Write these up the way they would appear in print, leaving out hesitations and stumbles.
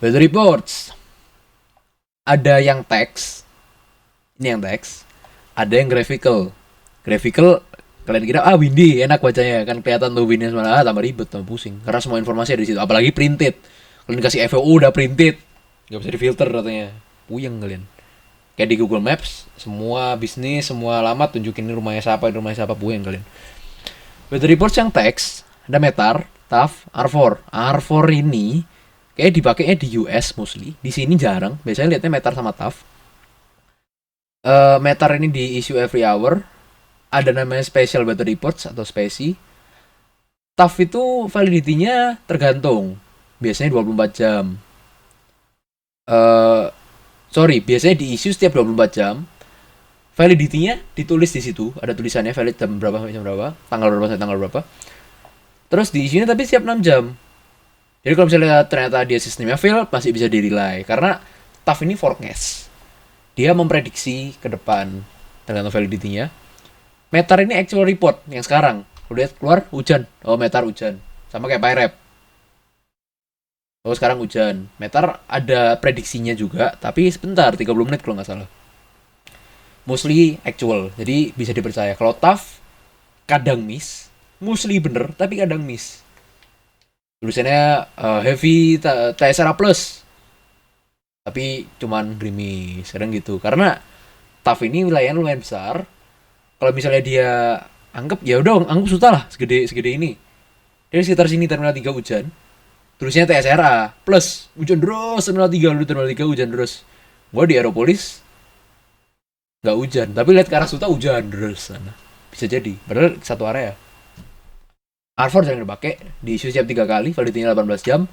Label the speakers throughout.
Speaker 1: Weather reports. Ada yang teks. Ini yang teks. Ada yang graphical. Graphical kalian kira windy enak bacanya kan kelihatan tuh windnya malah tambah ribet tambah pusing karena semua informasi ada di situ apalagi printed kalian kasih FOU udah printed nggak bisa difilter katanya puyeng kalian kayak di Google Maps semua bisnis semua alamat tunjukin ini rumahnya siapa puyeng kalian. Weather reports yang teks ada Metar, TAF, R4 ini kayak dipakainya di US mostly di sini jarang biasanya liatnya Metar sama TAF. Metar ini di issue every hour ada namanya special weather reports atau spesi. TAF itu validity-nya tergantung biasanya 24 jam. Biasanya di issue setiap 24 jam. Validity-nya ditulis di situ, ada tulisannya valid jam berapa sampai jam berapa, tanggal berapa sampai tanggal berapa. Terus di issue-nya tapi setiap 6 jam. Jadi kalau misalnya ternyata dia sistemnya fail, masih bisa di-relay karena TAF ini forecast. Dia memprediksi ke depan tergantung validity-nya. Metar ini actual report yang sekarang. Lihat keluar hujan. Oh, Metar hujan. Sama kayak Pyrep. Oh, sekarang hujan. Metar ada prediksinya juga, tapi sebentar, 30 menit kalau nggak salah. Mostly actual, jadi bisa dipercaya. Kalau TAF, kadang miss. Mostly bener, tapi kadang miss. Tulisannya heavy TSRA plus. Tapi cuman gerimis, kadang gitu. Karena TAF ini wilayahnya lumayan besar. Kalau misalnya dia anggap ya udah anggap suta lah segede ini. Dari sekitar sini terminal 3 hujan. Tulisnya TSRA plus hujan terus terminal 3 hujan terus. Gua di Aeropolis nggak hujan, tapi lihat ke arah Suta hujan terus sana. Bisa jadi, padahal satu area. R4 jangan dipakai, di issue setiap 3 kali, validity-nya 18 jam.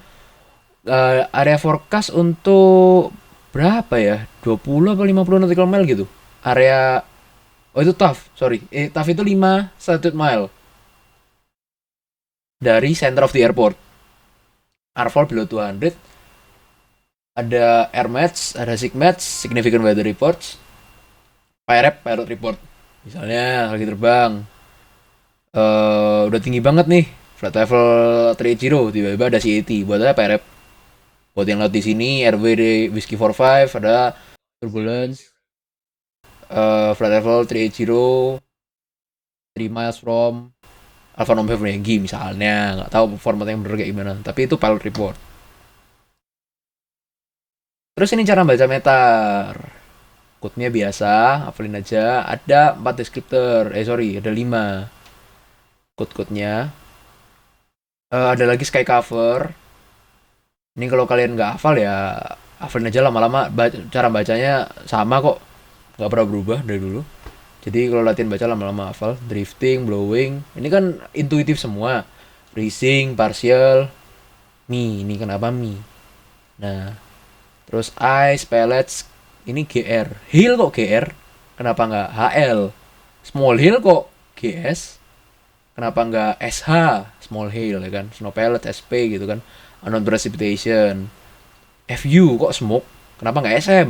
Speaker 1: Area forecast untuk berapa ya? 20 atau 50 nautical mile gitu. Area oh itu TAF, sorry. TAF itu 5 statute mile dari center of the airport. R4 below 200. Ada air match, ada sigmatch, significant weather reports. Pilot report. Misalnya lagi terbang udah tinggi banget nih, flight level 380, tiba-tiba ada CAT. Buat apa Pirep? Buat yang laut di sini, RW Whiskey 45 ada turbulence. Flight level 380 3 miles from Alpha November Yankee misalnya, nggak tahu format yang bener kayak gimana, tapi itu pilot report. Terus ini cara baca meter. Code-nya biasa, hafalin aja. Ada 4 deskriptor. Ada 5 code-code-nya. Ada lagi sky cover. Ini kalau kalian nggak hafal ya hafalin aja lama-lama. Cara bacanya sama kok. Nggak pernah berubah dari dulu. Jadi kalau latihan baca lama-lama hafal. Drifting, blowing. Ini kan intuitif semua. Racing, partial. Ini kenapa mi? Nah, terus ice, pellets, ini GR. Hill kok GR? Kenapa nggak HL? Small hill kok GS? Kenapa nggak SH? Small hill ya kan? Snow pellet, SP gitu kan? Unknown precipitation. FU kok smoke? Kenapa nggak SM?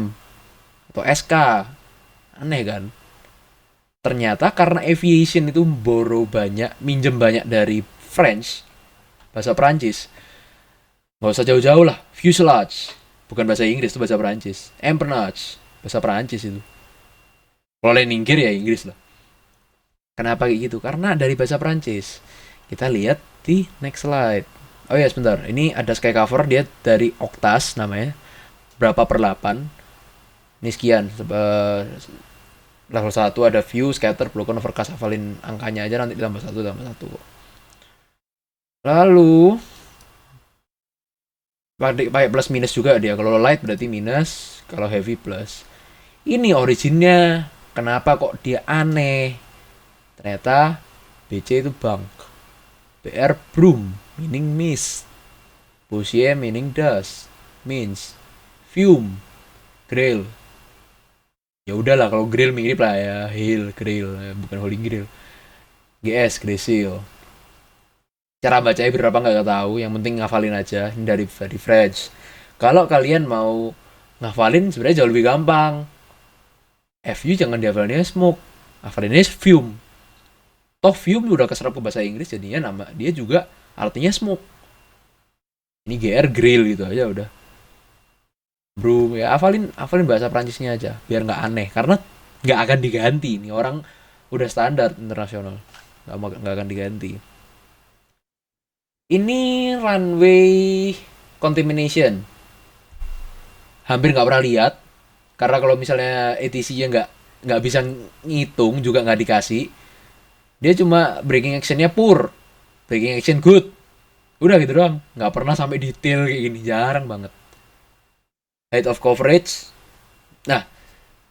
Speaker 1: Atau SK? Aneh kan? Ternyata karena aviation itu minjem banyak dari French, bahasa Perancis. Nggak usah jauh-jauh lah. Fuselage. Bukan bahasa Inggris, itu bahasa Perancis. Empennage, bahasa Perancis itu. Kalau landing gear ya Inggris lah. Kenapa kayak gitu? Karena dari bahasa Perancis. Kita lihat di next slide. Oh ya sebentar, ini ada sky cover, dia dari Octas namanya. Berapa per 8. Ini sekian. Level 1 ada view, scatter, blocon, overcast, hafalin angkanya aja nanti tambah 1 tambah 1. Lalu pakai plus minus juga dia. Kalau light berarti minus, kalau heavy plus. Ini originnya. Kenapa kok dia aneh? Ternyata BC itu bunk. BR broom, meaning mist. Boussier meaning dust, means fume, grill. Ya udahlah kalau grill mirip lah ya, hill grill, bukan holy grill. GS Grisil. Cara bacanya berapa nggak tahu, yang penting ngafalin aja. Ini dari French. Kalau kalian mau ngafalin sebenarnya jauh lebih gampang. FU jangan dihafalinnya smoke, hafalinnya fume. Toh fume udah keserap ke bahasa Inggris, jadinya nama dia juga artinya smoke. Ini GR grill gitu aja udah. Bro, ya hafalin bahasa Prancisnya aja biar nggak aneh karena nggak akan diganti nih orang udah standar internasional nggak akan diganti. Ini runway contamination hampir nggak pernah lihat karena kalau misalnya ATC-nya nggak bisa ngitung juga nggak dikasih, dia cuma breaking actionnya pur, breaking action good, udah gitu doang, nggak pernah sampai detail kayak gini, jarang banget. Height of coverage, nah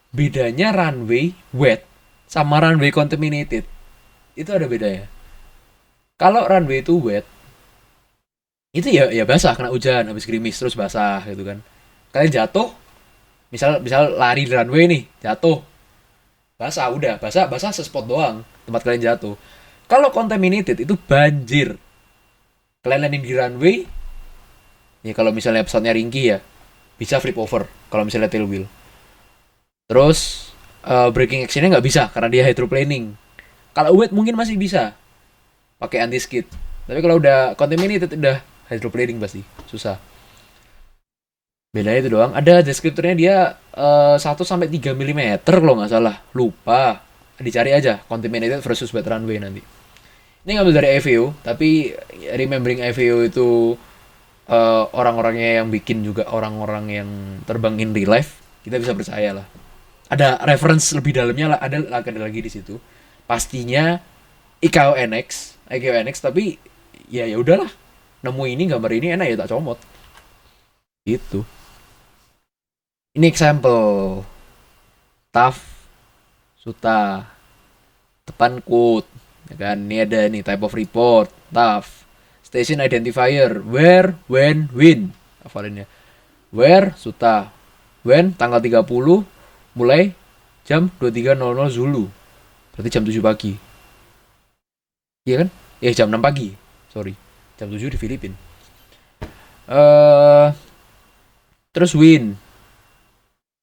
Speaker 1: bedanya runway wet sama runway contaminated itu ada bedanya. Kalau runway itu wet itu ya basah kena hujan habis gerimis terus basah gitu kan, kalian jatuh, misal misal lari di runway nih jatuh basah, udah basah basah sespot doang tempat kalian jatuh. Kalau contaminated itu banjir, kalian landing di runway ya, kalau misalnya pesawatnya ringkih ya bisa flip over kalau misalnya tail wheel. Terus braking actionnya nggak bisa karena dia hydroplaning. Kalau wet mungkin masih bisa pakai anti skid, tapi kalau udah contaminated udah hydroplaning pasti susah. Bedanya itu doang. Ada deskriptornya dia 1 sampai 3 mm kalau nggak salah. Lupa. Dicari aja contaminated versus wet runway nanti. Ini ngambil dari FAO, tapi remembering FAO itu orang-orangnya yang bikin juga orang-orang yang terbang in real life, kita bisa percaya lah. Ada reference lebih dalamnya lah, ada lagi di situ. Pastinya IKO NX, tapi ya udahlah. Nemu ini gambar ini enak ya tak comot. Itu. Ini example. Taf, Suta, depan quote, ya kan? Ini ada nih type of report, Taf, station identifier, where, when, when, hafalinnya. Where, Suta, when, tanggal 30, mulai jam 23.00 Zulu, berarti jam 7 pagi. Iya kan? Jam 6 pagi, sorry, jam 7 di Filipina. Terus win,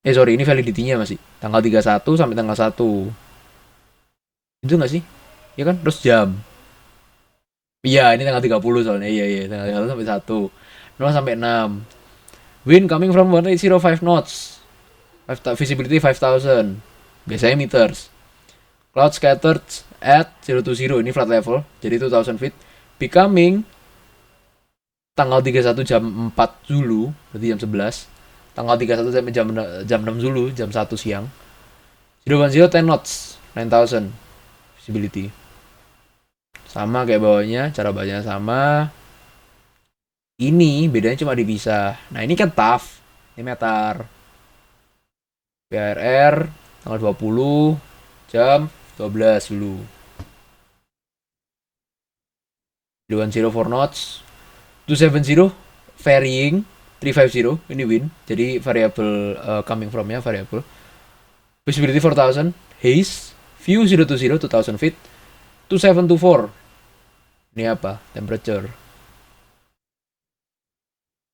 Speaker 1: sorry, ini validity-nya masih tanggal 31 sampai tanggal 1. Itu nggak sih? Ya kan? Terus jam. Iya, ini tanggal 30 soalnya. Iya, tanggal 31 sampai 1. 0 sampai 6. Wind coming from 1805 knots. Visibility 5000. Biasanya meters. Cloud scattered at 020. Ini flat level. Jadi 2000 feet. Becoming tanggal 31 jam 4 Zulu. Berarti jam 11. Tanggal 31 sampai jam 6 Zulu. Jam 1 siang. 010 10 knots. 9000 visibility. Sama kayak bawahnya, cara bacanya sama. Ini bedanya cuma dipisah. Nah ini kan TAF, ini meter. PRR tanggal 20 jam 12 dulu. 104 knots. 270 varying 350 ini wind. Jadi variable coming from-nya variable. Visibility 4000, haze, view 020 2000 feet. 2724. Ini apa? Temperature.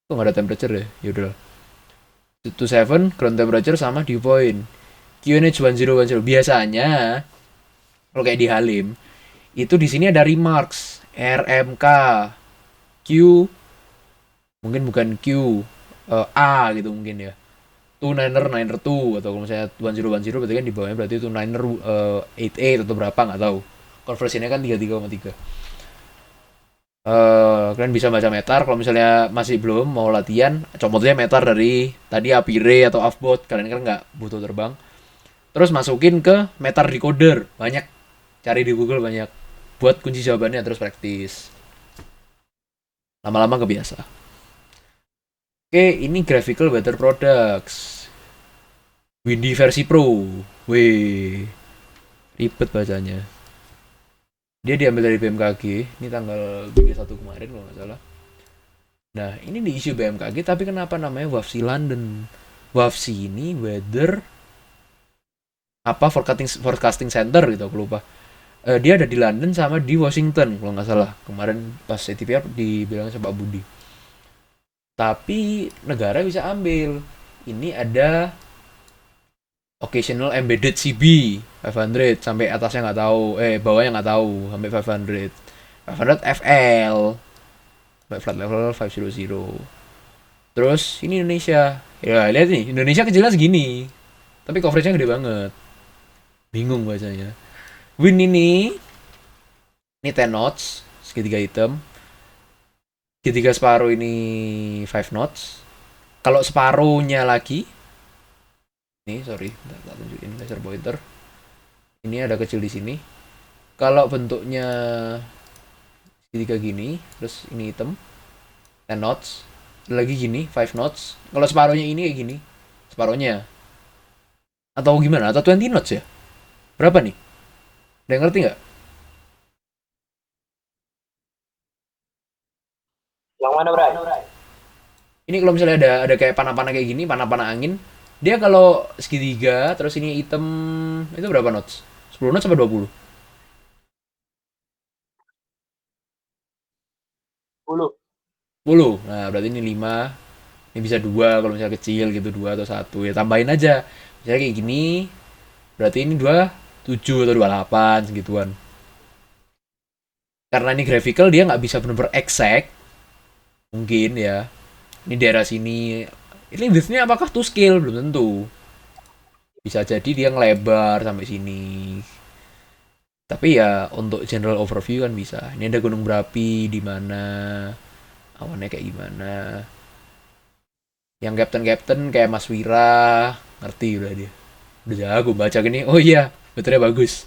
Speaker 1: Kok nggak ada temperature ya? Yaudah. 27 ground temperature sama dew point. QNH 1010. Biasanya kalau kayak di Halim itu di sini ada remarks RMK Q, mungkin bukan Q, A gitu mungkin ya. Two niner niner two, atau kalau misalnya 1010 berarti kan di bawahnya berarti two niner 88 atau berapa nggak tahu. Konversinya kan 33,3. Kalian bisa baca meter. Kalau misalnya masih belum mau latihan, comotnya meter dari tadi Apire atau Avbot. Kalian kan nggak butuh terbang. Terus masukin ke meter decoder. Banyak, cari di Google banyak. Buat kunci jawabannya terus praktis. Lama-lama kebiasa. Oke, ini graphical weather products. Windy versi Pro. Wih, ribet bacanya. Dia diambil dari BMKG. Ini tanggal 31 kemarin kalau nggak salah. Nah, ini di isu BMKG, tapi kenapa namanya WAFC London? WAFC ini weather apa forecasting center gitu, aku lupa. Dia ada di London sama di Washington kalau nggak salah. Kemarin pas CTPR dibilang sama Pak Budi. Tapi negara bisa ambil. Ini ada occasional embedded CB 500 sampai atasnya nggak tahu, bawahnya nggak tahu sampai 500 FL sampai flight level 500. Terus ini Indonesia. Ya lihat nih, Indonesia kecilnya segini. Tapi coveragenya gede banget. Bingung bacanya. Win ini 10 knots, segitiga hitam. Segitiga separuh ini 5 knots. Kalau separuhnya lagi, nih sorry, tak tunjukin laser pointer. Ini ada kecil di sini. Kalau bentuknya segitiga gini, terus ini hitam, 10 knots. Lagi gini, 5 knots. Kalau separuhnya ini kayak gini, separuhnya. Atau gimana? Atau 20 knots ya? Berapa nih? Ada yang ngerti nggak?
Speaker 2: Yang mana, Bray?
Speaker 1: Ini kalau misalnya ada kayak panah-panah kayak gini, panah-panah angin, dia kalau segitiga, terus ini hitam, itu berapa knots? 10 knots sampai 20?
Speaker 2: 10.
Speaker 1: 10. Nah, berarti ini 5. Ini bisa 2 kalau misalnya kecil gitu, 2 atau satu. Ya tambahin aja. Misalnya kayak gini, berarti ini 7 atau 28 segituan. Karena ini graphical dia nggak bisa benar-benar exact, mungkin ya. Ini daerah sini. Ini width-nya apakah to scale? Belum tentu. Bisa jadi dia ngelebar sampai sini. Tapi ya untuk general overview kan bisa. Ini ada gunung berapi di mana, awannya kayak gimana. Yang captain-captain kayak Mas Wira, ngerti udah dia. Udah jago baca gini. Oh iya, betulnya bagus.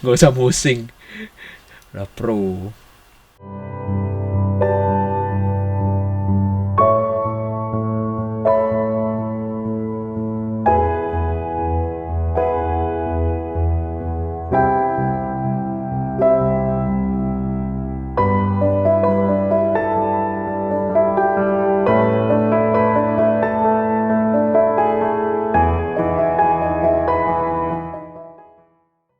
Speaker 1: Gak usah musing. Udah pro.